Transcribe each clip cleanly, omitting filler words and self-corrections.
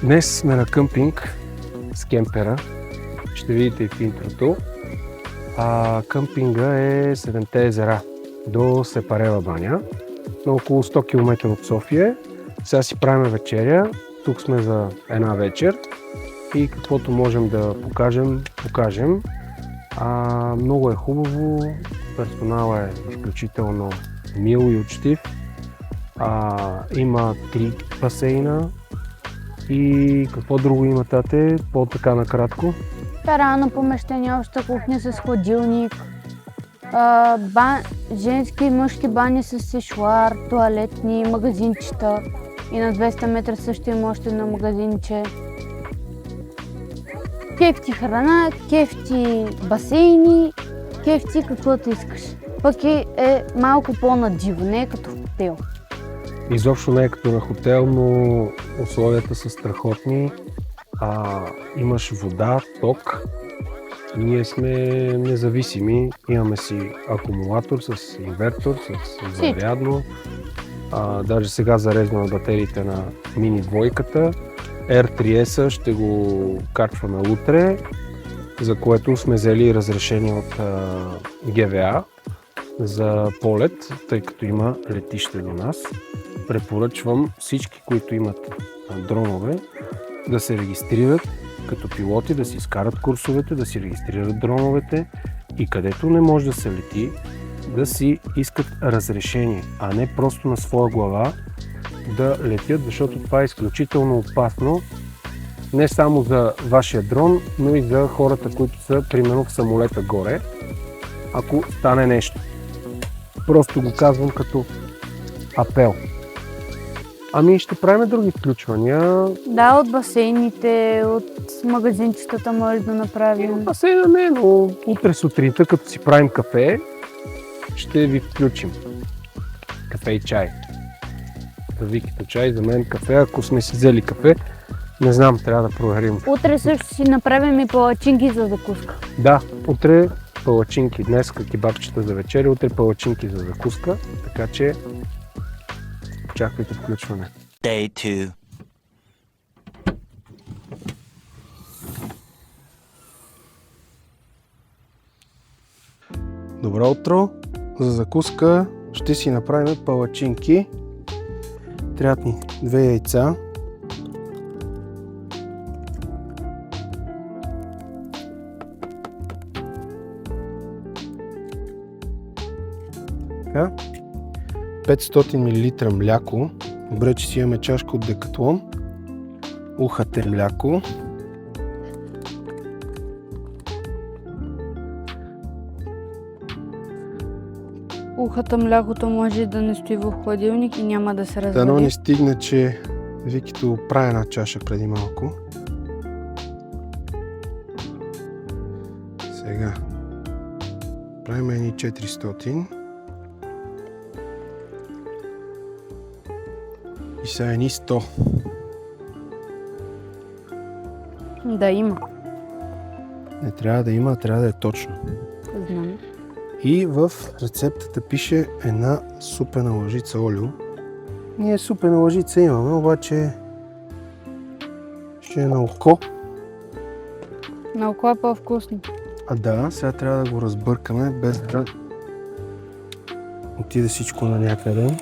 Днес сме на къмпинг с кемпера. Ще видите и в интрото. Къмпинга е Седемте езера до Сепарева баня, на около 100 км от София. Сега си правим вечеря. Тук сме за една вечер и каквото можем да покажем. Много е хубаво, персонала е изключително мил и учтив. Има 3 басейна и какво друго има, тате, по-така накратко? Перално помещение, обща кухня с хладилник, женски и мъжки бани с сешоар, туалетни, магазинчета и на 200 метра също има още едно магазинче. Кефти храна, кефти басейни, кефти каквото искаш. Пък е малко по-надиво, не е като хотел. Изобщо не е като на хотел, но условията са страхотни. Имаш вода, ток. Ние сме независими. Имаме си акумулатор с инвертор, с зарядно. Даже сега зареждаме батериите на мини двойката. R3S ще го качваме утре, за което сме взели разрешение от ГВА за полет, тъй като има летище до нас. Препоръчвам всички, които имат дронове, да се регистрират като пилоти, да си изкарат курсовете, да си регистрират дроновете и където не може да се лети, да си искат разрешение, а не просто на своя глава да летят, защото това е изключително опасно не само за вашия дрон, но и за хората, които са примерно в самолета горе, ако стане нещо. Просто го казвам като апел. Ще правим други включвания. Да, от басейните, от магазинчетата може да направим. Басейна не, но утре сутринта, като си правим кафе, ще ви включим. Кафе и чай. За Викито чай, за мен кафе. Ако сме си взели кафе, не знам, трябва да проверим. Утре също си направим и палачинки за закуска. Да, утре палачинки. Днес кебабчета за вечеря, утре палачинки за закуска. Така че очаквайте включване. Day 2. Добро утро! За закуска ще си направим палачинки. Трябват ни 2 яйца. Така. 500 мл мляко. Добре, че си имаме чашка от Декатлон. УХТ мляко. Ухата млякото може да не стои в хладилник и няма да се развали. Дано не стигне, че Викито прави една чаша преди малко. Сега правим едни 400. И сега едни 100. Да има. Не трябва да има, трябва да е точно. Знам. И в рецептата пише една супена лъжица олио. Ние супена лъжица имаме, обаче ще е на око. На око е по-вкусно. Да, сега трябва да го разбъркаме, без да отиде всичко на някъде.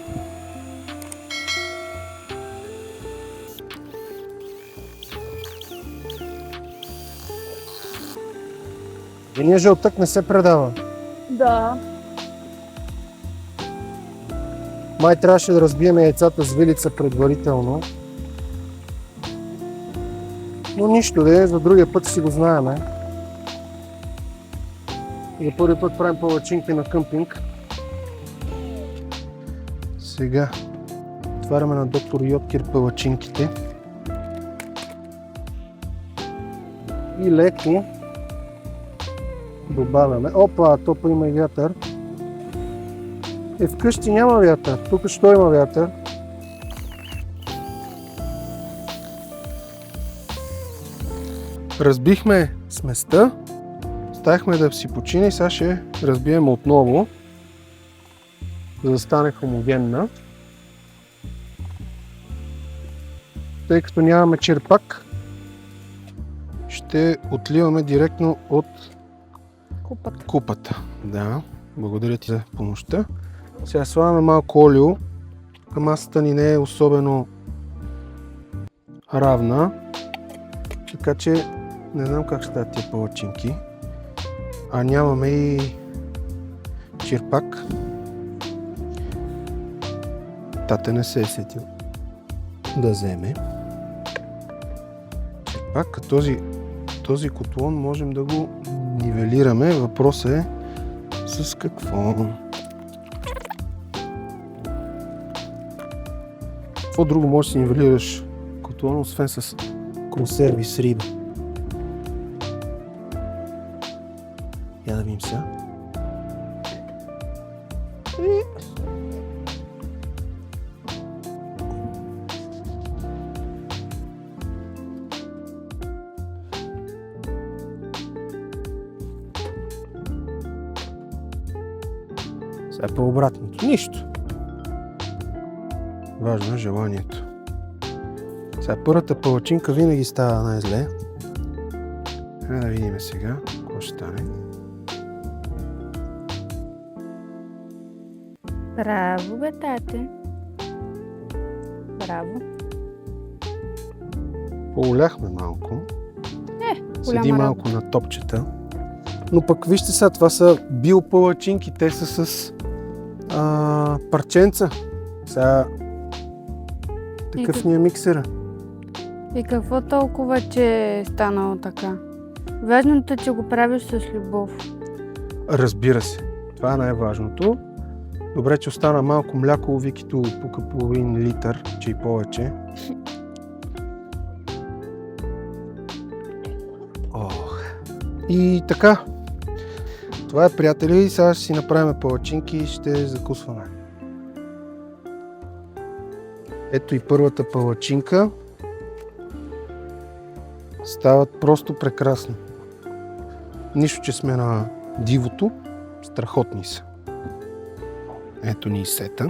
Единият жълтък не се предава. Да. Май трябваше да разбием яйцата с вилица предварително. Но нищо да е, за другия път си го знаеме. За първи път правим палачинки на къмпинг. Сега отваряме на доктор Йоткер палачинките. И леко добавяме. Опа, топа има и вятър. Вкъщи няма вятър. Тук що има вятър? Разбихме сместа. Оставихме да си почине и сега ще разбием отново, за да стане хомогенна. тъй като нямаме черпак, ще отливаме директно от купата. Да, благодаря ти за помощта. Сега слагаме малко олио. Масата ни не е особено равна, така че не знам как ще стават тия палачинки. А нямаме и черпак. Тата не се е сетил да вземе черпак. Този котлон можем да го нивелираме. Въпросът е с какво. Какво друго можеш да си нивелираш котлон, освен с консерви с риба? Я да видим сега. Сега по-обратното. Нищо. Важно е желанието. Сега първата палачинка винаги става най-зле. Да видим сега какво ще стане. Браво, бе, тате. Браво. Поуляхме малко. Седи голяма малко на топчета. Но пък вижте сега, това са биопалачинки. Те са с парченца. Сега такъв ни е миксера. И какво толкова, че е станало така? Важното е, че го правиш с любов. Разбира се. Това е най-важното. Добре, че остана малко мляко, Викито пука половин литър, че и повече. И така. Това е, приятели. Сега ще си направим палачинки и ще закусваме. Ето и първата палачинка. Стават просто прекрасни. Нищо, че сме на дивото. Страхотни са. Ето ни и сета.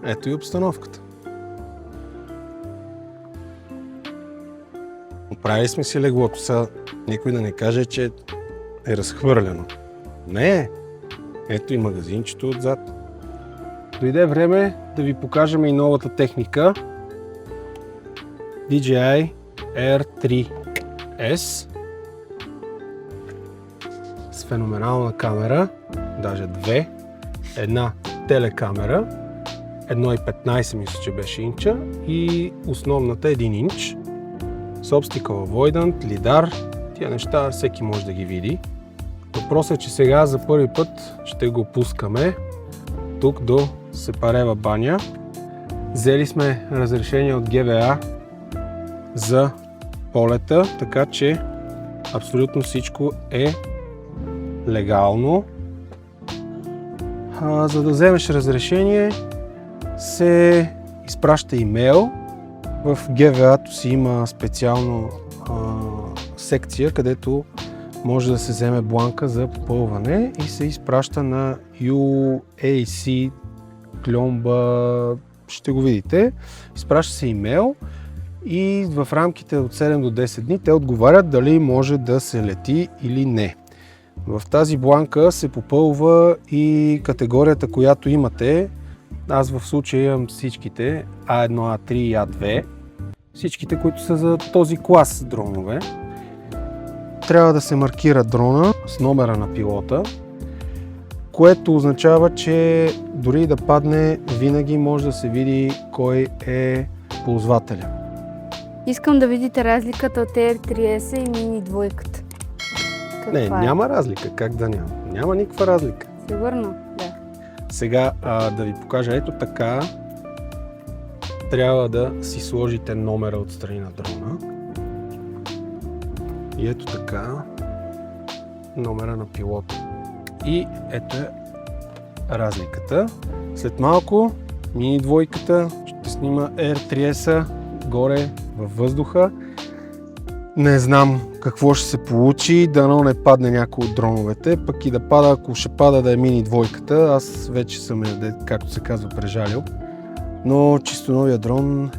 Ето и обстановката. Оправили сме си леглото. Сега никой да не каже, че е разхвърлено. Не! Ето и магазинчето отзад. Дойде време да ви покажем и новата техника. DJI Air 3S с феноменална камера, даже две. Една телекамера, 1,15 мисля, че беше инча, и основната 1 инч. С Obstacle Avoidant, LiDAR, тия неща всеки може да ги види. Въпросът е, че сега за първи път ще го пускаме тук до Сепарева баня. Взели сме разрешение от ГВА за полета, така че абсолютно всичко е легално. За да вземеш разрешение, се изпраща имейл. В ГВА-то си има специално секция, където може да се вземе бланка за попълване и се изпраща на UAC кльомба, ще го видите. Изпраща се имейл и в рамките от 7 до 10 дни те отговарят дали може да се лети или не. В тази бланка се попълва и категорията, която имате. Аз в случая имам всичките A1, A3 и A2. Всичките, които са за този клас дронове. Трябва да се маркира дрона с номера на пилота, което означава, че дори да падне, винаги може да се види кой е ползвателя. Искам да видите разликата от Air 3S и Mini 2. Не, няма разлика. Как да няма? Няма никаква разлика. Сигурно? Да. Сега да ви покажа, ето така трябва да си сложите номера отстрани на дрона. И ето така номера на пилота. И ето е разликата. След малко Mini 2 ще снима Air 3S горе във въздуха. Не знам какво ще се получи, дано не падне някой от дроновете, пък и да пада, ако ще пада да е Mini 2, аз вече съм, както се казва, прежалил. Но чисто новия дрон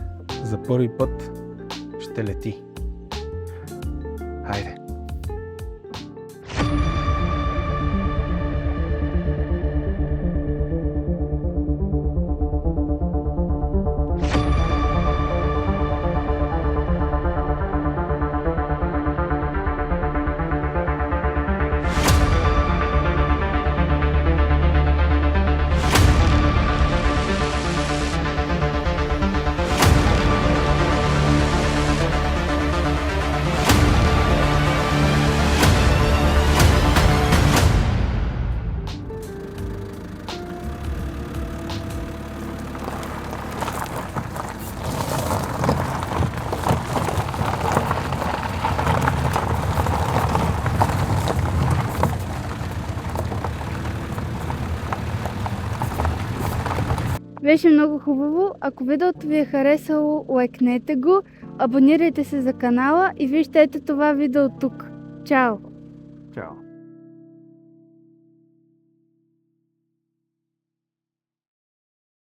за първи път ще лети. Хайде! Беше много хубаво. Ако видеото ви е харесало, лайкнете го, абонирайте се за канала и вижте ето това видео тук. Чао! Чао!